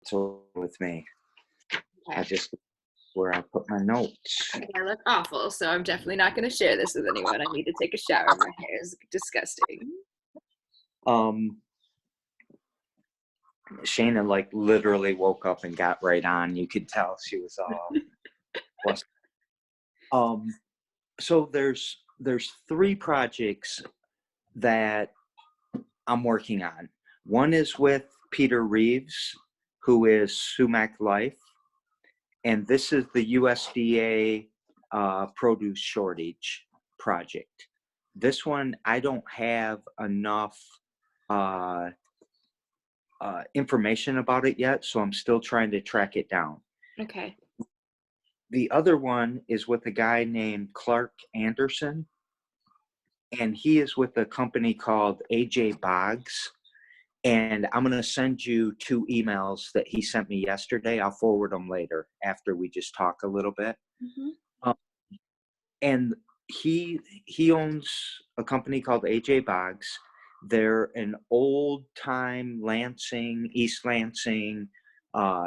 So with me, Okay. I just where I put my notes. I look awful, so I'm definitely not going to share this with anyone. I need to take a shower. My hair is disgusting. Um, Shayna like literally woke up and got right on. You could tell she was all flustered. So there's three projects that I'm working on. One is with Peter Reeves, who is Sumac Life, and this is the USDA produce shortage project. This one, I don't have enough information about it yet, so I'm still trying to track it down. Okay. The other one is with a guy named Clark Anderson, and he is with a company called AJ Boggs. And I'm going to send you two emails that he sent me yesterday. I'll forward them later after we just talk a little bit. Mm-hmm. And he owns a company called AJ Boggs. They're an old time Lansing, East Lansing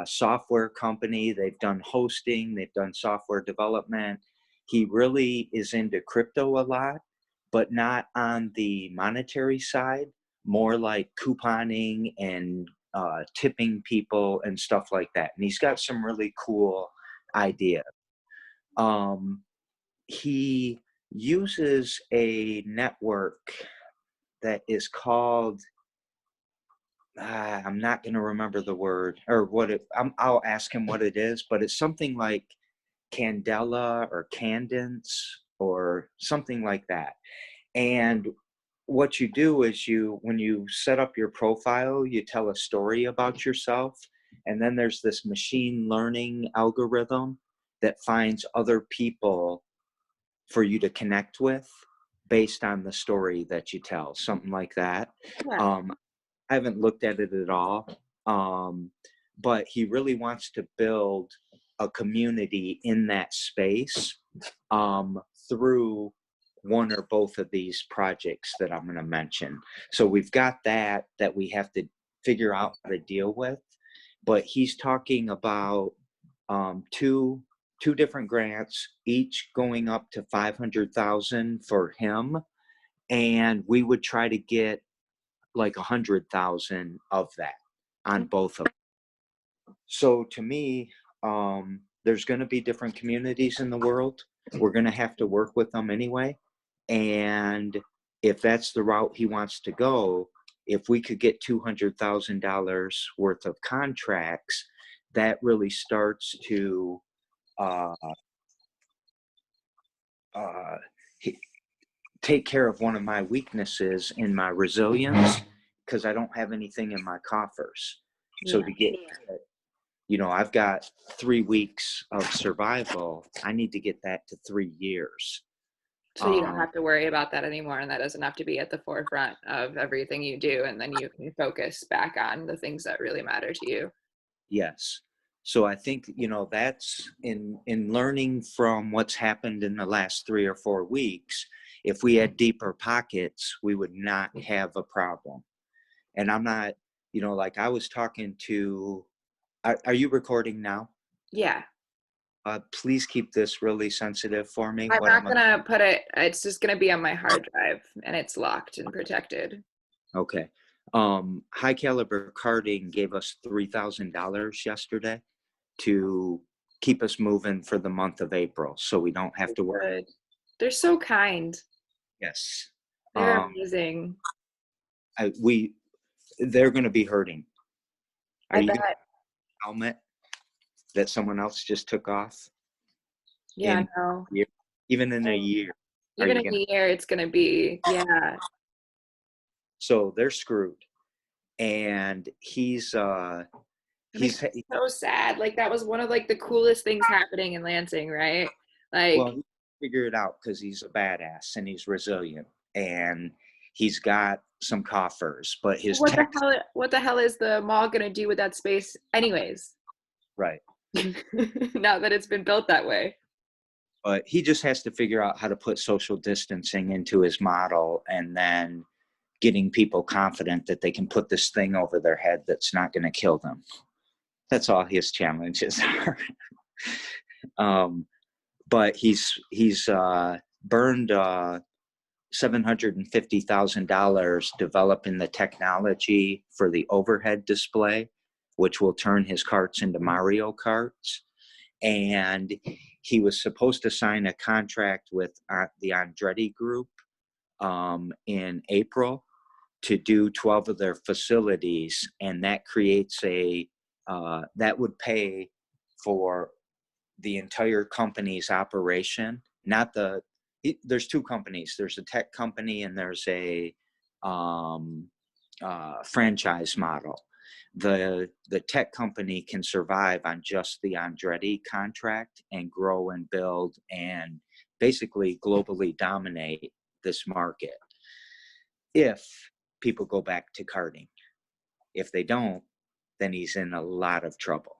software company. They've done hosting, they've done software development. He really is into crypto a lot, but not on the monetary side, more like couponing and tipping people and stuff like that. And he's got some really cool ideas. He uses a network that is called, I'm not going to remember the word or what it, I'll ask him what it is, but it's something like Candela or Cadence or something like that. And what you do is when you set up your profile, you tell a story about yourself. And then there's this machine learning algorithm that finds other people for you to connect with based on the story that you tell, something like that. Yeah. I haven't looked at it at all, but he really wants to build a community in that space through one or both of these projects that I'm going to mention. So we've got that we have to figure out how to deal with, but he's talking about two different grants, each going up to $500,000 for him, and we would try to get like 100,000 of that on both of them. So to me, there's going to be different communities in the world. We're going to have to work with them anyway. And if that's the route he wants to go, if we could get $200,000 worth of contracts, that really starts to take care of one of my weaknesses in my resilience, because I don't have anything in my coffers. So to get, I've got 3 weeks of survival. I need to get that to 3 years. So you don't have to worry about that anymore, and that doesn't have to be at the forefront of everything you do, and then you can focus back on the things that really matter to you. Yes. So I think, that's in learning from what's happened in the last 3 or 4 weeks. If we had deeper pockets, we would not have a problem. And I'm not, like I was talking to, are you recording now? Yeah. Please keep this really sensitive for me. I'm not going to put it, it's just going to be on my hard drive, and it's locked and protected. Okay. High Caliber Carding gave us $3,000 yesterday to keep us moving for the month of April, so we don't have to worry. Good. They're so kind. Yes. They're amazing. They're going to be hurting. Are you bet. going to helmet that someone else just took off? Yeah, I know. Even in a year. Even in a year, it's going to be, yeah. So they're screwed. And he's so sad. Like, that was one of like the coolest things happening in Lansing, right? Like, well, he figured it out because he's a badass and he's resilient and he's got some coffers, but his what the hell is the mall gonna do with that space anyways? Right. Now that it's been built that way. But he just has to figure out how to put social distancing into his model, and then getting people confident that they can put this thing over their head that's not going to kill them. That's all his challenges are. But he's burned $750,000 developing the technology for the overhead display, which will turn his carts into Mario Karts. And he was supposed to sign a contract with the Andretti Group in April to do 12 of their facilities, and that creates that would pay for the entire company's operation. There's two companies. There's a tech company and there's a franchise model. The tech company can survive on just the Andretti contract and grow and build and basically globally dominate this market if people go back to karting. If they don't, then he's in a lot of trouble.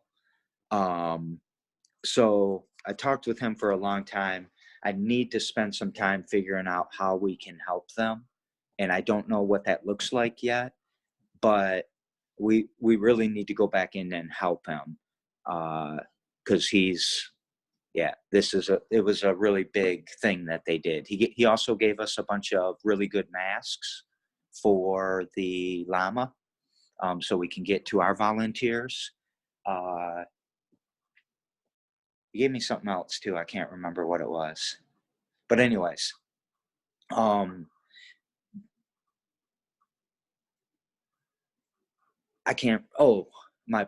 So I talked with him for a long time. I need to spend some time figuring out how we can help them. And I don't know what that looks like yet, but we really need to go back in and help him. Cause it was a really big thing that they did. He also gave us a bunch of really good masks for the llama, so we can get to our volunteers. He gave me something else too. I can't remember what it was. But anyways, my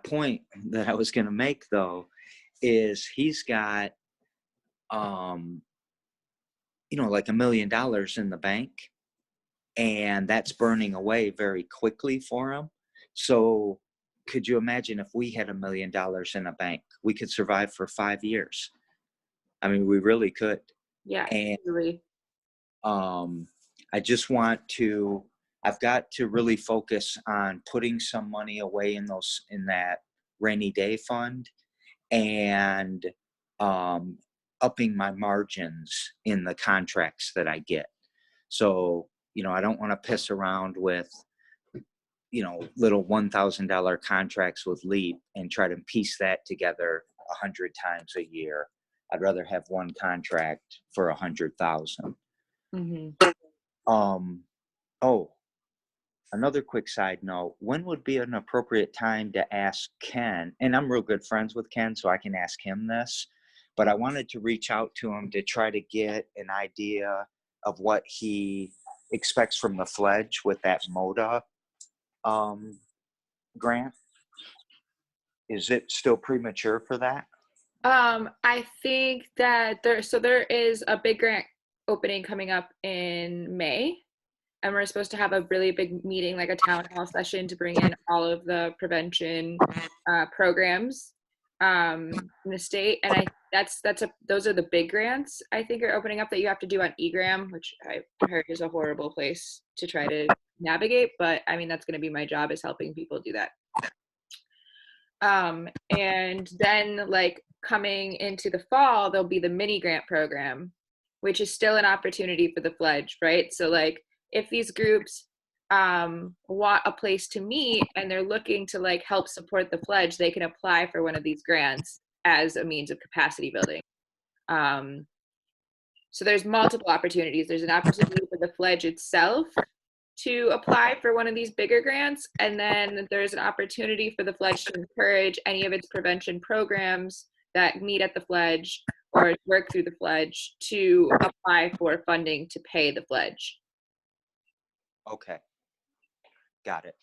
point that I was going to make though is he's got, like $1 million in the bank, and that's burning away very quickly for him. So could you imagine if we had $1 million in a bank? We could survive for 5 years. I mean, we really could. Yeah, and really. I've got to really focus on putting some money away in that rainy day fund, and upping my margins in the contracts that I get. So, I don't want to piss around with, little $1,000 contracts with Leap and try to piece that together 100 times a year. I'd rather have one contract for 100,000. Mm-hmm. Another quick side note, when would be an appropriate time to ask Ken? And I'm real good friends with Ken, so I can ask him this, but I wanted to reach out to him to try to get an idea of what he expects from the Fledge with that MODA grant. Is it still premature for that? I think that there is a big grant opening coming up in May, and we're supposed to have a really big meeting, like a town hall session, to bring in all of the prevention programs in the state. And those are the big grants I think are opening up that you have to do on eGram, which I heard is a horrible place to try to navigate. But I mean, that's going to be my job, is helping people do that. And then like coming into the fall, there'll be the mini grant program, which is still an opportunity for the Fledge, right? So like if these groups want a place to meet and they're looking to like help support the Fledge, they can apply for one of these grants as a means of capacity building. So there's multiple opportunities. There's an opportunity for the Fledge itself to apply for one of these bigger grants, and then there's an opportunity for the Fledge to encourage any of its prevention programs that meet at the Fledge or work through the Fledge to apply for funding to pay the Fledge. Okay, got it.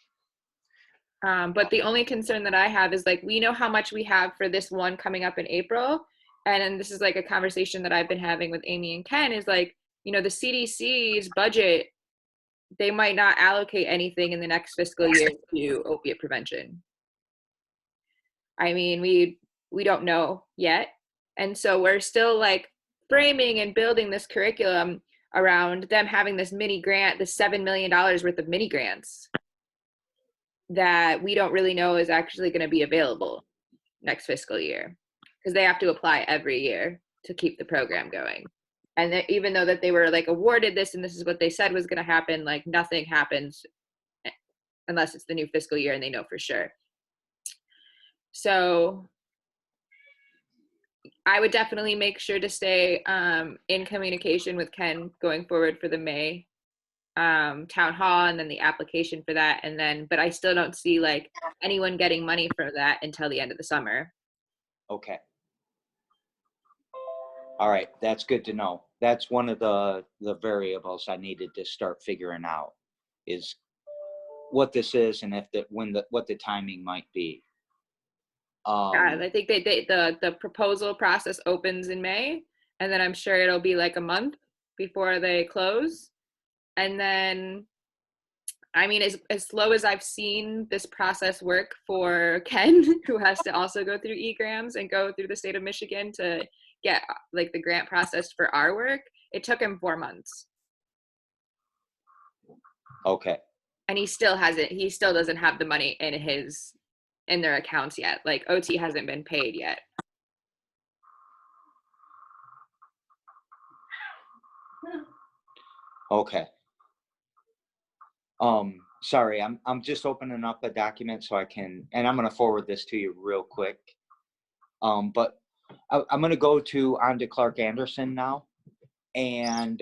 But the only concern that I have is like, we know how much we have for this one coming up in April, and this is like a conversation that I've been having with Amy and Ken, is like, the CDC's budget, they might not allocate anything in the next fiscal year to opiate prevention. I mean, we don't know yet. And so we're still like framing and building this curriculum around them having this mini grant, the $7 million worth of mini grants that we don't really know is actually going to be available next fiscal year, because they have to apply every year to keep the program going. And even though that they were like awarded this and this is what they said was going to happen, like nothing happens unless it's the new fiscal year and they know for sure. So I would definitely make sure to stay in communication with Ken going forward for the May town hall, and then the application for that. And then, but I still don't see like anyone getting money for that until the end of the summer. Okay. All right, that's good to know. That's one of the variables I needed to start figuring out, is what this is and if what the timing might be. Yeah, I think the proposal process opens in May, and then I'm sure it'll be like a month before they close. And then, I mean, as slow as I've seen this process work for Ken, who has to also go through egrams and go through the state of Michigan to get like the grant process for our work, it took him 4 months. Okay. And he still doesn't have the money in their accounts yet. Like OT hasn't been paid yet. Okay. Sorry, I'm just opening up a document so I can, and I'm going to forward this to you real quick. But I'm going to go on to Clark Anderson now. And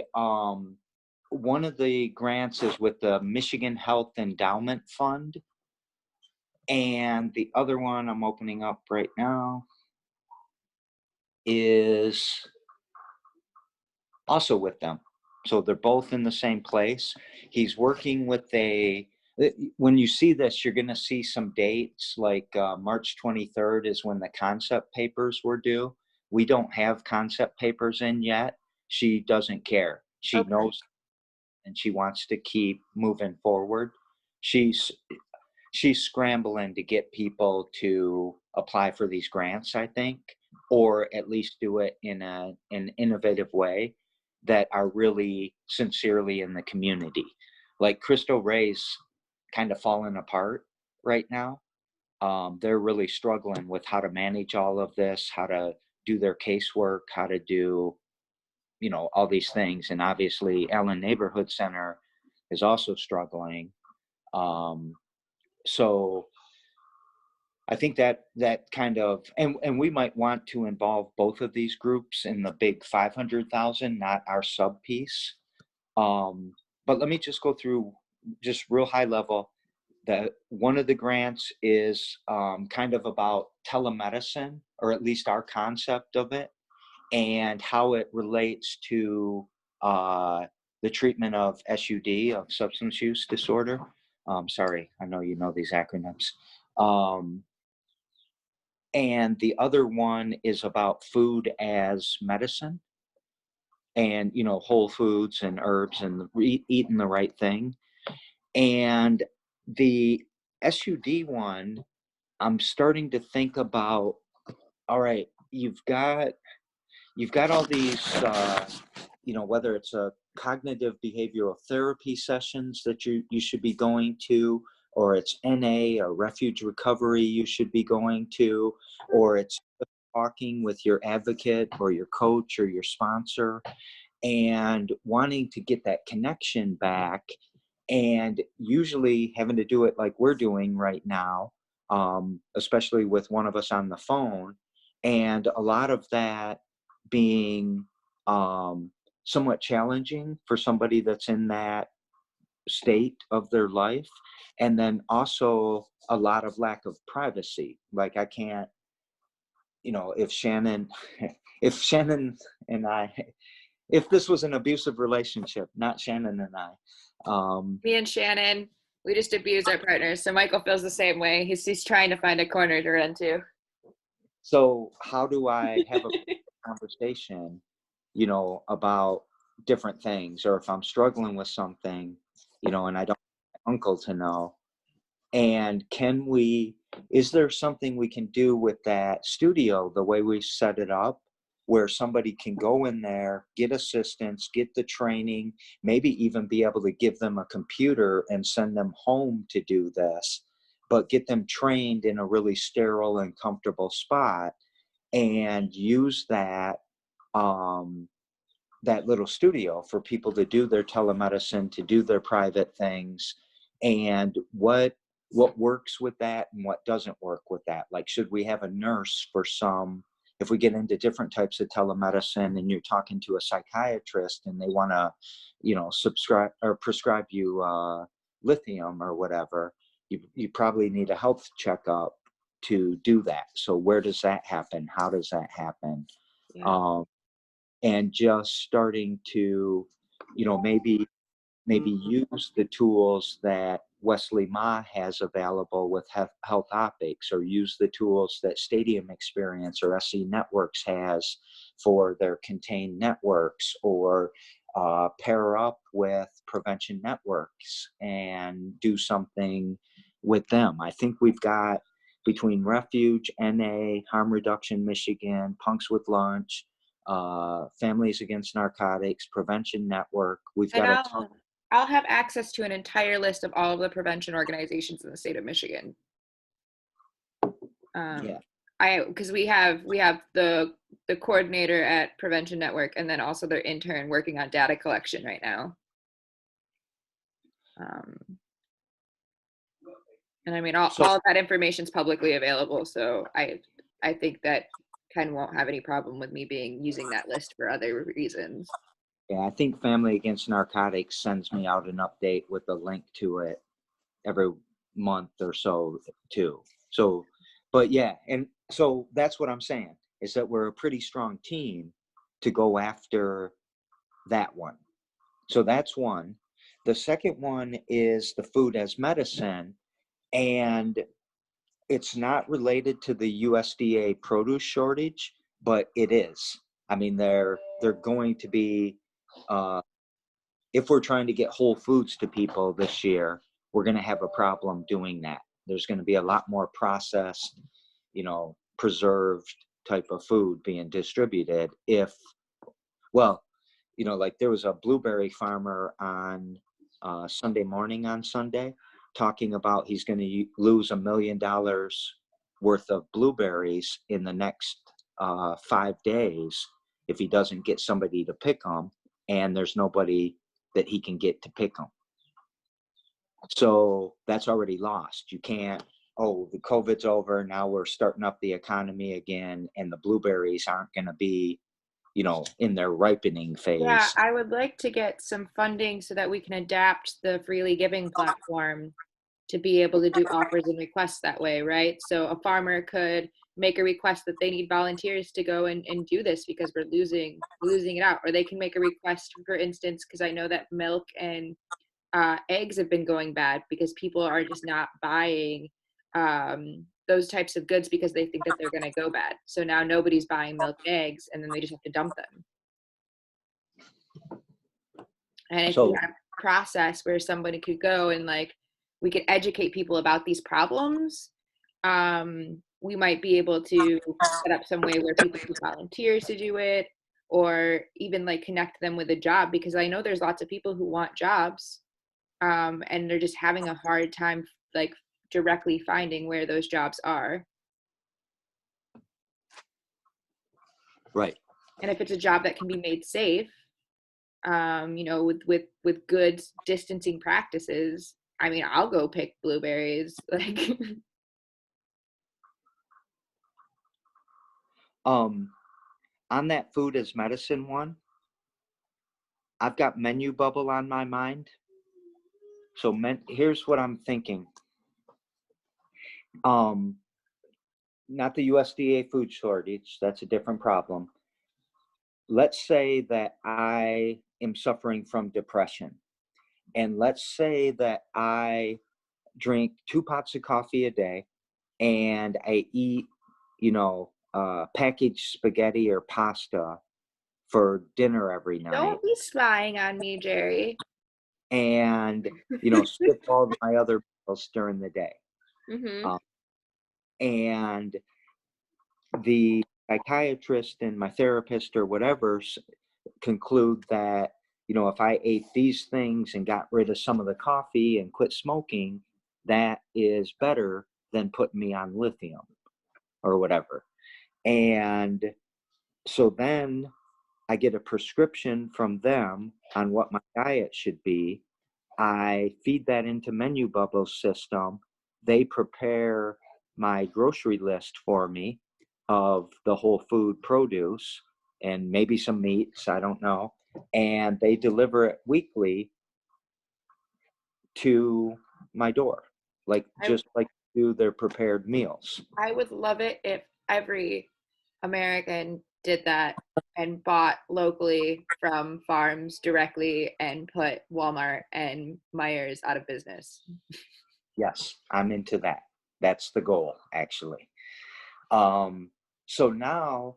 one of the grants is with the Michigan Health Endowment Fund. And the other one I'm opening up right now is also with them. So they're both in the same place. He's working with when you see this, you're going to see some dates like March 23rd is when the concept papers were due. We don't have concept papers in yet. She doesn't care. She knows, and she wants to keep moving forward. She's scrambling to get people to apply for these grants, I think, or at least do it in an innovative way that are really sincerely in the community. Like Cristo Ray's kind of falling apart right now. They're really struggling with how to manage all of this, how to do their casework, how to do, all these things. And obviously Allen Neighborhood Center is also struggling. So I think that kind of, and we might want to involve both of these groups in the big 500,000, not our sub piece. But let me just go through just real high level. That one of the grants is kind of about telemedicine, or at least our concept of it, and how it relates to the treatment of SUD, of substance use disorder. Sorry, I know you know these acronyms. And the other one is about food as medicine, and whole foods and herbs and eating the right thing. And the SUD one, I'm starting to think about, all right, you've got all these whether it's a cognitive behavioral therapy sessions that you should be going to, or it's NA or refuge recovery you should be going to, or it's talking with your advocate or your coach or your sponsor and wanting to get that connection back, and usually having to do it like we're doing right now, especially with one of us on the phone, and a lot of that being somewhat challenging for somebody that's in that state of their life. And then also a lot of lack of privacy. Like I can't, if Shannon and I, if this was an abusive relationship, not Shannon and I. Me and Shannon, we just abuse our partners. So Michael feels the same way. He's trying to find a corner to run to. So how do I have a conversation, about different things, or if I'm struggling with something, and I don't want my uncle to know, and is there something we can do with that studio, the way we set it up, where somebody can go in there, get assistance, get the training, maybe even be able to give them a computer and send them home to do this, but get them trained in a really sterile and comfortable spot, and use that that little studio for people to do their telemedicine, to do their private things. And what what works with that and what doesn't work with that. Like, should we have a nurse for some, if we get into different types of telemedicine and you're talking to a psychiatrist and they want to, subscribe or prescribe you lithium or whatever, you probably need a health checkup to do that. So where does that happen? How does that happen? Yeah. And just starting to, maybe use the tools that Wesley Ma has available with Health Optics, or use the tools that Stadium Experience or SE Networks has for their contained networks, or pair up with Prevention Networks and do something with them. I think we've got, between Refuge, NA, Harm Reduction Michigan, Punks with Lunch, Families Against Narcotics, Prevention Network, we've And got a ton. I'll have access to an entire list of all of the prevention organizations in the state of Michigan. Yeah. Because we have the coordinator at Prevention Network, and then also their intern working on data collection right now. And I mean, all of that information is publicly available, so I think that Ken won't have any problem with me using that list for other reasons. Yeah, I think Family Against Narcotics sends me out an update with a link to it every month or so too. So, but yeah, and so that's what I'm saying, is that we're a pretty strong team to go after that one. So that's one. The second one is the food as medicine, and it's not related to the USDA produce shortage, but it is. I mean, they're going to be, if we're trying to get whole foods to people this year, we're going to have a problem doing that. There's going to be a lot more processed, preserved type of food being distributed. Like there was a blueberry farmer on Sunday morning on Sunday talking about he's going to lose $1 million worth of blueberries in the next 5 days if he doesn't get somebody to pick them, and there's nobody that he can get to pick them. So that's already lost. You can't, the COVID's over, now we're starting up the economy again, and the blueberries aren't going to be, in their ripening phase. Yeah, I would like to get some funding so that we can adapt the Freely Giving platform to be able to do offers and requests that way, right? So a farmer could make a request that they need volunteers to go and do this because we're losing it out. Or they can make a request, for instance, because I know that milk and eggs have been going bad because people are just not buying those types of goods because they think that they're going to go bad. So now nobody's buying milk and eggs, and then they just have to dump them. And if you have a process where somebody could go and we could educate people about these problems, we might be able to set up some way where people can volunteers to do it, or even connect them with a job, because I know there's lots of people who want jobs, and they're just having a hard time directly finding where those jobs are. Right. And if it's a job that can be made safe, with good distancing practices, I mean, I'll go pick blueberries. On that food as medicine one, I've got Menu Bubble on my mind. So here's what I'm thinking. Not the USDA food shortage, that's a different problem. Let's say that I am suffering from depression, and let's say that I drink 2 pots of coffee a day, and I eat, packaged spaghetti or pasta for dinner every night. Don't be spying on me, Jerry. And, skip all my other meals during the day. Mm-hmm. And the psychiatrist and my therapist or whatever conclude that, if I ate these things and got rid of some of the coffee and quit smoking, that is better than putting me on lithium or whatever. And so then I get a prescription from them on what my diet should be. I feed that into Menu Bubble's system, they prepare my grocery list for me of the whole food produce and maybe some meats, I don't know. And they deliver it weekly to my door, like just like do their prepared meals. I would love it if every American did that and bought locally from farms directly and put Walmart and Myers out of business. Yes, I'm into that. That's the goal, actually. So now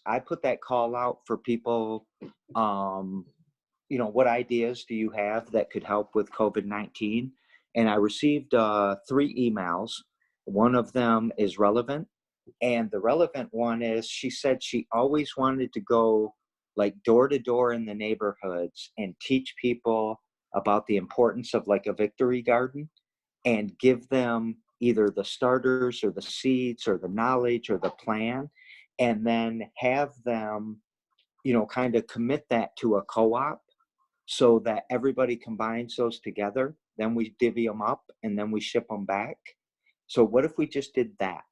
I put that call out for people. What ideas do you have that could help with COVID-19? And I received 3 emails. One of them is relevant. And the relevant one is, she said she always wanted to go like door to door in the neighborhoods and teach people about the importance of like a victory garden and give them either the starters or the seeds or the knowledge or the plan, and then have them, kind of commit that to a co-op so that everybody combines those together. Then we divvy them up and then we ship them back. So what if we just did that?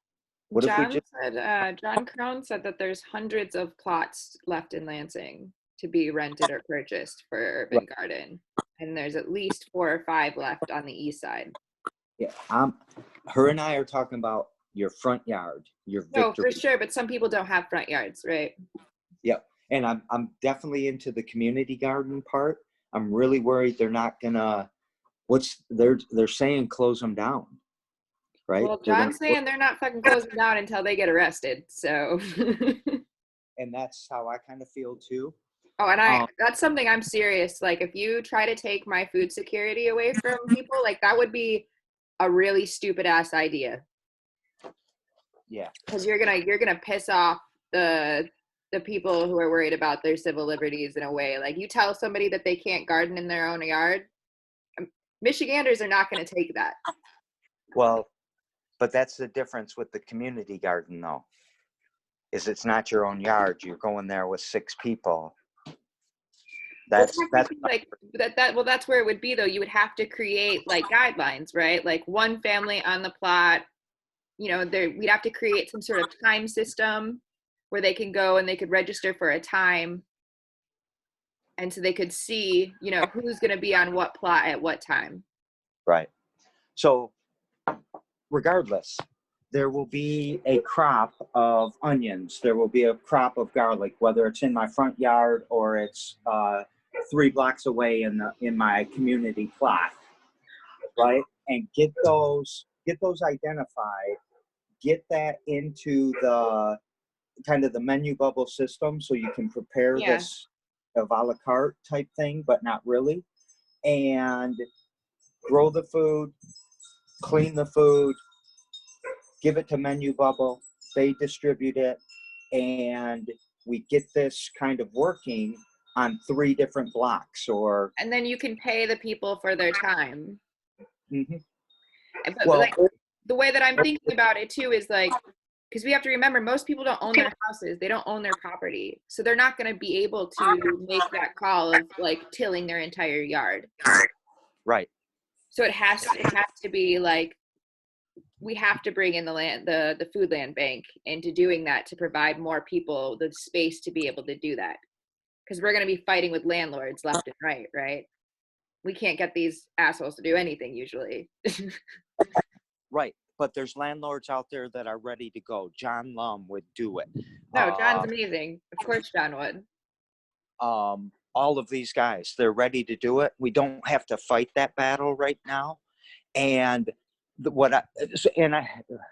What if we just John Crone said that there's hundreds of plots left in Lansing to be rented or purchased for urban garden, and there's at least 4 or 5 left on the east side. Yeah, her and I are talking about your front yard, your victory. No, for sure, but some people don't have front yards, right? Yep, and I'm definitely into the community garden part. I'm really worried they're not gonna. They're saying close them down, right? Well, John's saying they're not fucking closing down until they get arrested. So. And that's how I kind of feel too. Oh, and that's something I'm serious. Like, if you try to take my food security away from people, like, that would be a really stupid ass idea. Yeah. Because you're gonna piss off the people who are worried about their civil liberties in a way. Like, you tell somebody that they can't garden in their own yard, Michiganders are not gonna take that. Well, but that's the difference with the community garden, though, is it's not your own yard. You're going there with 6 people. That's like that. Well, that's where it would be, though. You would have to create like guidelines, right? Like, one family on the plot. We'd have to create some sort of time system where they can go and they could register for a time, and so they could see, who's going to be on what plot at what time. Right. So, regardless, there will be a crop of onions. There will be a crop of garlic, whether it's in my front yard or it's 3 blocks away in my community plot, right? And get those identified, get that into the kind of the menu bubble system so you can prepare this a la carte type thing, but not really. And grow the food, clean the food, give it to menu bubble, they distribute it, and we get this kind of working on 3 different blocks. And then you can pay the people for their time. Mm-hmm. But like, the way that I'm thinking about it too is like, because we have to remember, most people don't own their houses, they don't own their property, so they're not going to be able to make that call of like tilling their entire yard. Right. So it has to be like, we have to bring in the food land bank into doing that to provide more people the space to be able to do that, because we're going to be fighting with landlords left and right? We can't get these assholes to do anything usually. Right. But there's landlords out there that are ready to go. John Lum would do it. No, John's amazing. Of course John would. All of these guys, they're ready to do it. We don't have to fight that battle right now. And let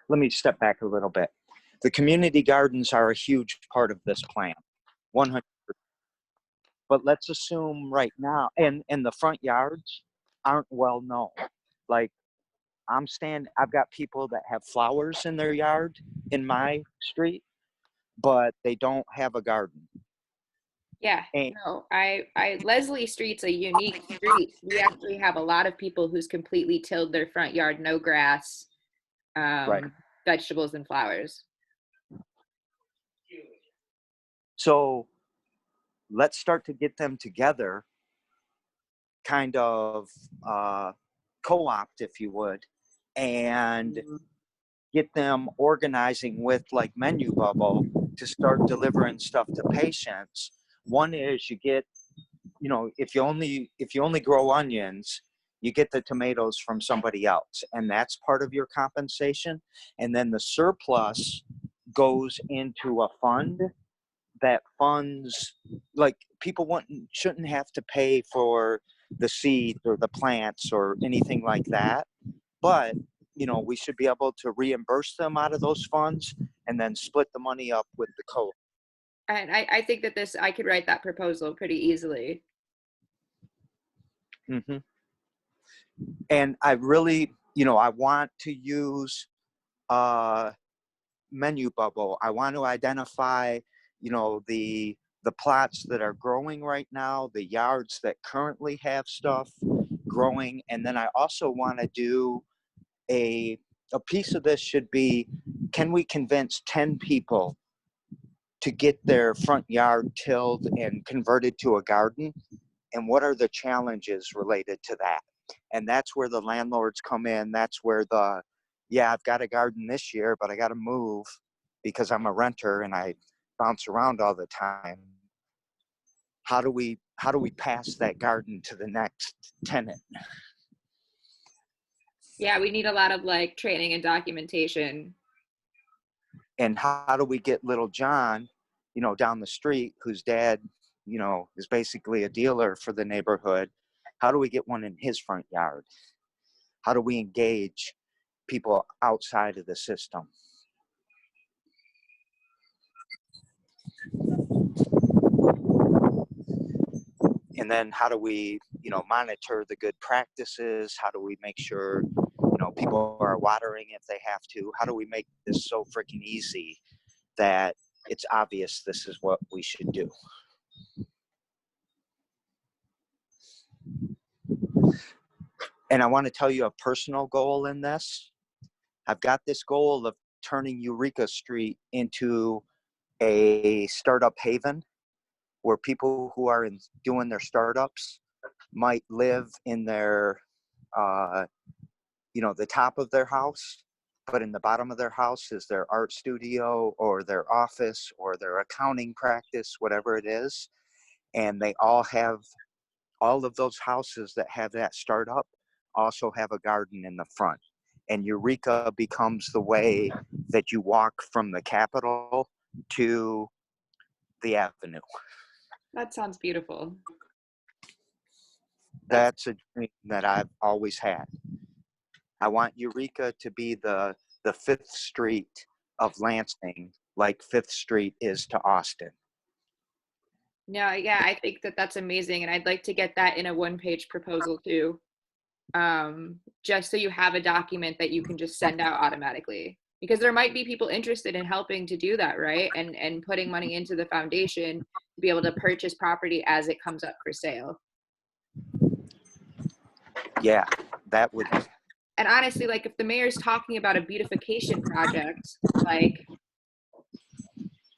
me step back a little bit. The community gardens are a huge part of this plan, 100%. But let's assume right now, and the front yards aren't well known. Like, I've got people that have flowers in their yard in my street, but they don't have a garden. Yeah, no, Leslie Street's a unique street. We actually have a lot of people who's completely tilled their front yard, no grass, Right. vegetables and flowers. So let's start to get them together, kind of co-opt, if you would, and get them organizing with like Menu Bubble to start delivering stuff to patients. One is you get, you know, if you only grow onions, you get the tomatoes from somebody else, and that's part of your compensation. And then the surplus goes into a fund that funds, like, people shouldn't have to pay for the seed or the plants or anything like that, but you know, we should be able to reimburse them out of those funds and then split the money up with the co. And I think that I could write that proposal pretty easily. Mm-hmm. And I really, you know, I want to use Menu Bubble. I want to identify, you know, the plots that are growing right now, the yards that currently have stuff growing, and then I also want to do a piece of this should be, can we convince 10 people to get their front yard tilled and converted to a garden, and what are the challenges related to that? And that's where the landlords come in. That's where yeah, I've got a garden this year, but I got to move because I'm a renter and I bounce around all the time. How do we pass that garden to the next tenant? Yeah, we need a lot of like training and documentation. And how do we get little John, you know, down the street, whose dad, you know, is basically a dealer for the neighborhood? How do we get one in his front yard? How do we engage people outside of the system? And then how do we, you know, monitor the good practices? How do we make sure, you know, people are watering if they have to? How do we make this so freaking easy that it's obvious this is what we should do? And I want to tell you a personal goal in this. I've got this goal of turning Eureka Street into a startup haven where people who are doing their startups might live in their, you know, the top of their house, but in the bottom of their house is their art studio or their office or their accounting practice, whatever it is. And they all of those houses that have that startup also have a garden in the front. And Eureka becomes the way that you walk from the Capitol to the Avenue. That sounds beautiful. That's a dream that I've always had. I want Eureka to be the Fifth Street of Lansing, like Fifth Street is to Austin. No, yeah, I think that that's amazing, and I'd like to get that in a one-page proposal too, just so you have a document that you can just send out automatically, because there might be people interested in helping to do that, right? And putting money into the foundation to be able to purchase property as it comes up for sale. Yeah, that would. And honestly, like if the mayor's talking about a beautification project, like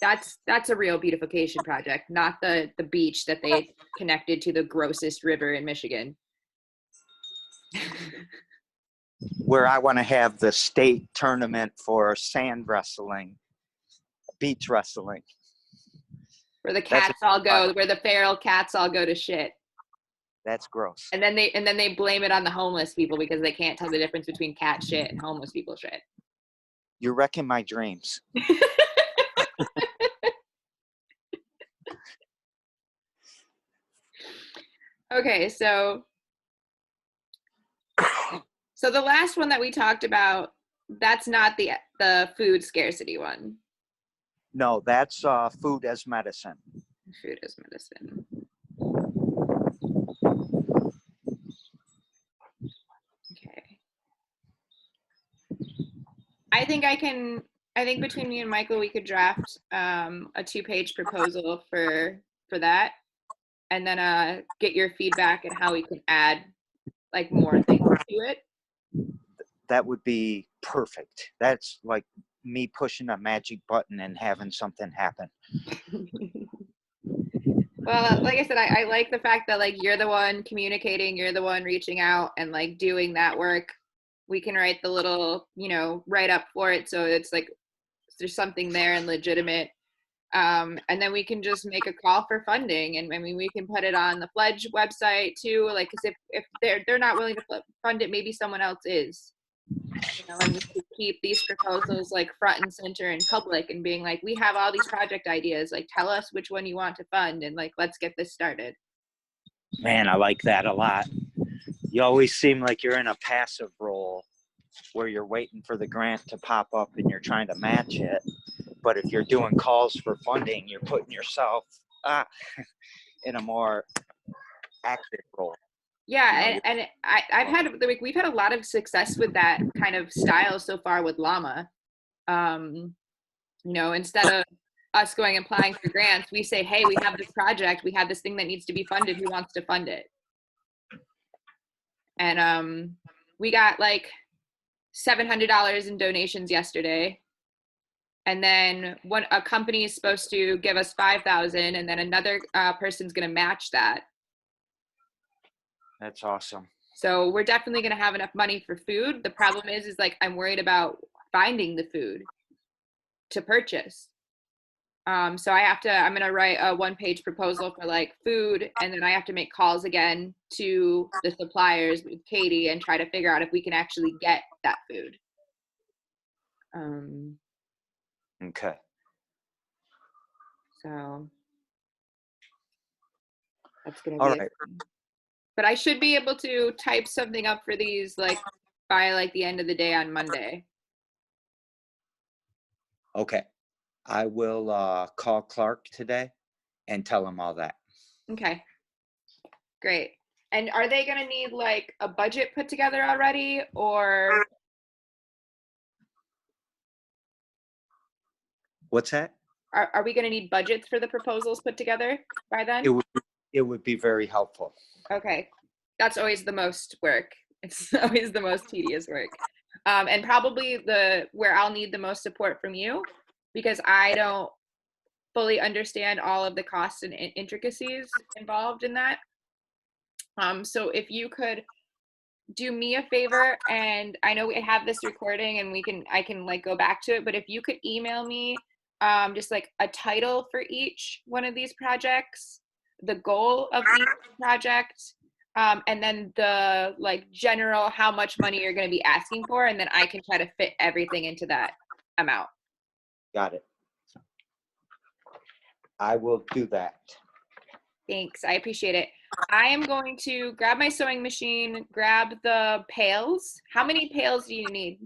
that's a real beautification project, not the beach that they connected to the grossest river in Michigan. Where I want to have the state tournament for sand wrestling, beach wrestling. Where the cats all go, where the feral cats all go to shit. That's gross. And then they blame it on the homeless people because they can't tell the difference between cat shit and homeless people shit. You're wrecking my dreams. Okay, so the last one that we talked about, that's not the food scarcity one. No, that's food as medicine. Food as medicine. Okay. I think between me and Michael, we could draft a 2-page proposal for that, and then get your feedback and how we can add like more things to it. That would be perfect. That's like me pushing a magic button and having something happen. Well, like I said, I like the fact that like you're the one communicating, you're the one reaching out and like doing that work we can write the little, write up for it. So it's like, there's something there and legitimate. And then we can just make a call for funding. And I mean, we can put it on the Fledge website too, like, cause if they're not willing to fund it, maybe someone else is. And just to keep these proposals like front and center in public and being like, we have all these project ideas, like tell us which one you want to fund and like, let's get this started. Man, I like that a lot. You always seem like you're in a passive role where you're waiting for the grant to pop up and you're trying to match it. But if you're doing calls for funding, you're putting yourself in a more active role. Yeah, and I've had, like, we've had a lot of success with that kind of style so far with Llama. Instead of us going and applying for grants, we say, hey, we have this project, we have this thing that needs to be funded, who wants to fund it? And we got like $700 in donations yesterday. And then a company is supposed to give us $5,000, and then another person's going to match that. That's awesome. So we're definitely going to have enough money for food. The problem is like, I'm worried about finding the food to purchase. So I'm going to write a 1-page proposal for like food. And then I have to make calls again to the suppliers with Katy and try to figure out if we can actually get that food. Okay. So that's going to be all right. But I should be able to type something up for these like by like the end of the day on Monday. Okay. I will call Clark today and tell him all that. Okay. Great. And are they going to need like a budget put together already, or? What's that? Are we going to need budgets for the proposals put together by then? It would be very helpful. Okay. That's always the most work. It's always the most tedious work. And probably where I'll need the most support from you, because I don't fully understand all of the costs and intricacies involved in that. So if you could do me a favor, and I know we have this recording and I can like go back to it, but if you could email me just like a title for each one of these projects, the goal of each project, and then the like general how much money you're going to be asking for, and then I can try to fit everything into that amount. Got it. I will do that. Thanks. I appreciate it. I am going to grab my sewing machine, grab the pails. How many pails do you need?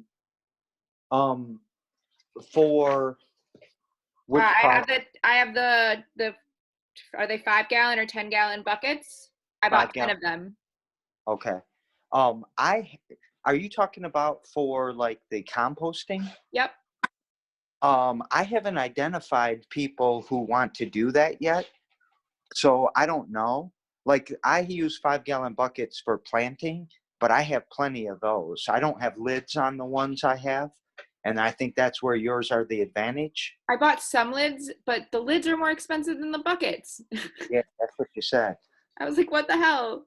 For which I have the are they 5-gallon or 10-gallon buckets? I bought 10 of them. Okay. Are you talking about for like the composting? Yep. I haven't identified people who want to do that yet. So I don't know. Like I use 5-gallon buckets for planting, but I have plenty of those. I don't have lids on the ones I have. And I think that's where yours are the advantage. I bought some lids, but the lids are more expensive than the buckets. Yeah, that's what you said. I was like, what the hell?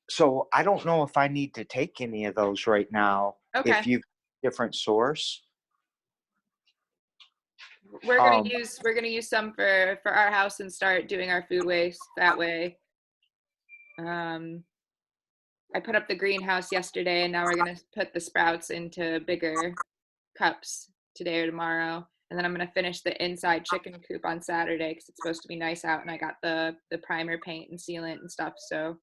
So I don't know if I need to take any of those right now. Okay. If you've different source. We're gonna use some for our house and start doing our food waste that way. I put up the greenhouse yesterday, and now we're gonna put the sprouts into bigger cups today or tomorrow, and then I'm gonna finish the inside chicken coop on Saturday because it's supposed to be nice out, and I got the primer paint and sealant and stuff. So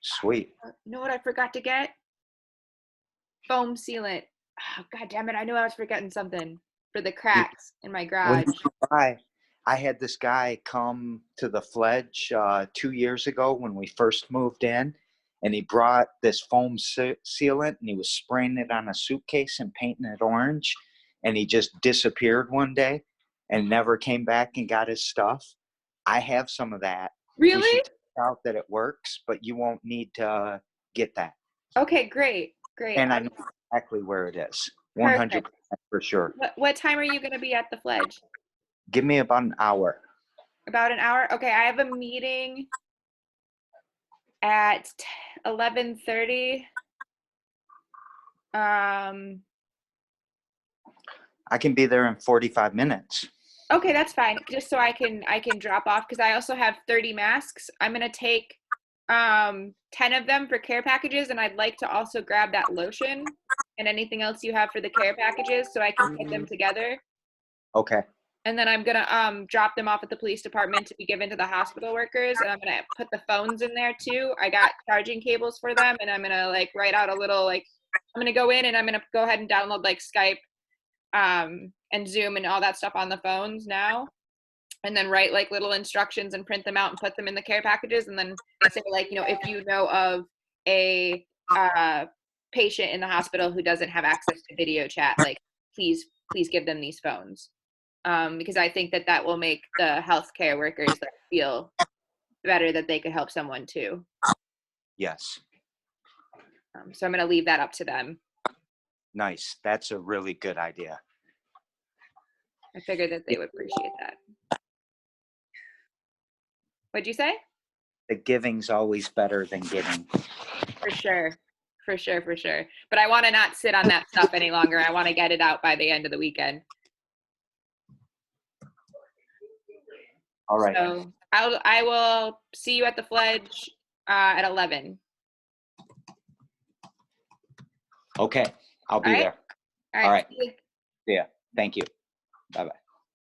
Sweet. you know what I forgot to get? Foam sealant. Oh, God damn it! I knew I was forgetting something for the cracks in my garage. I had this guy come to the Fledge 2 years ago when we first moved in, and he brought this foam sealant, and he was spraying it on a suitcase and painting it orange, and he just disappeared one day and never came back and got his stuff. I have some of that. Really? We should test out that it works, but you won't need to get that. Okay, great. And I know exactly where it is. 100% for sure. What time are you going to be at the Fledge? Give me about an hour. About an hour? Okay, I have a meeting at 11:30. I can be there in 45 minutes. Okay, that's fine. Just so I can drop off, because I also have 30 masks. I'm gonna take 10 of them for care packages, and I'd like to also grab that lotion and anything else you have for the care packages so I can put them together. Okay. And then I'm gonna drop them off at the police department to be given to the hospital workers, and I'm gonna put the phones in there too. I got charging cables for them, and I'm gonna like write out a little I'm gonna go in and I'm gonna go ahead and download like Skype and Zoom and all that stuff on the phones now, and then write like little instructions and print them out and put them in the care packages, and then say if you know of a patient in the hospital who doesn't have access to video chat, like please give them these phones, because I think that will make the healthcare workers feel better that they could help someone too. Yes. So I'm going to leave that up to them. Nice. That's a really good idea. I figured that they would appreciate that. What'd you say? The giving's always better than getting. For sure. But I want to not sit on that stuff any longer. I want to get it out by the end of the weekend. All right. So I will see you at the Fledge at 11. Okay. I'll be there. All right. See ya. Thank you. Bye-bye.